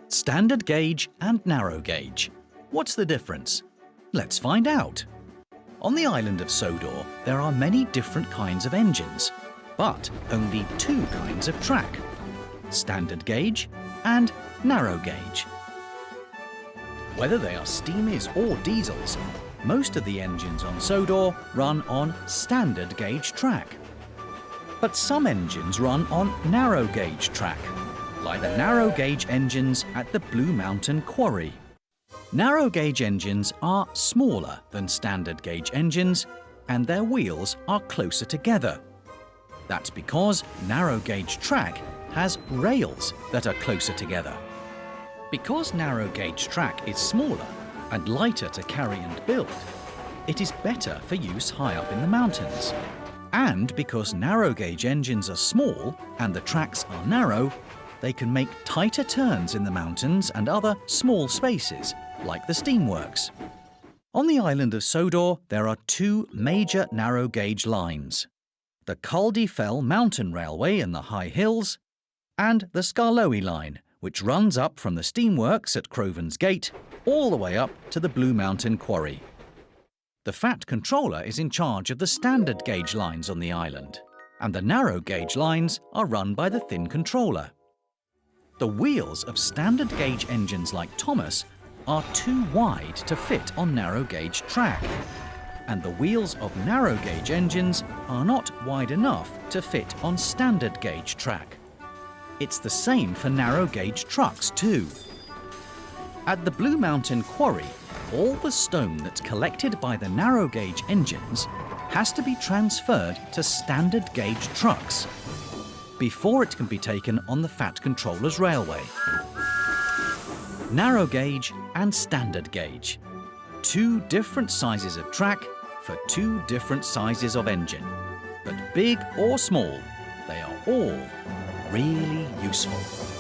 Standard gauge and narrow gauge. What's the difference? Let's find out. On the island of Sodor, there are many different kinds of engines, but only two kinds of track: standard gauge and narrow gauge. Whether they are steamies or diesels, most of the engines on Sodor run on standard gauge track. But some engines run on narrow gauge track, like the narrow gauge engines at the Blue Mountain Quarry. Narrow gauge engines are smaller than standard gauge engines, and their wheels are closer together. That's because narrow gauge track has rails that are closer together. Because narrow gauge track is smaller and lighter to carry and build, it is better for use high up in the mountains. And because narrow gauge engines are small and the tracks are narrow, they can make tighter turns in the mountains and other small spaces, like the steamworks. On the island of Sodor, there are two major narrow gauge lines: the Col di Fel mountain railway in the high hills, and the Skarloey line, which runs up from the steamworks at Crovan's Gate all the way up to the Blue Mountain Quarry. The Fat Controller is in charge of the standard gauge lines on the island, and the narrow gauge lines are run by the Thin Controller. The wheels of standard gauge engines like Thomas are too wide to fit on narrow gauge track, and the wheels of narrow gauge engines are not wide enough to fit on standard gauge track. It's the same for narrow gauge trucks too. At the Blue Mountain Quarry, all the stone that's collected by the narrow gauge engines has to be transferred to standard gauge trucks before it can be taken on the Fat Controller's railway. Narrow gauge and standard gauge. Two different sizes of track for two different sizes of engine. But big or small, they are all really useful.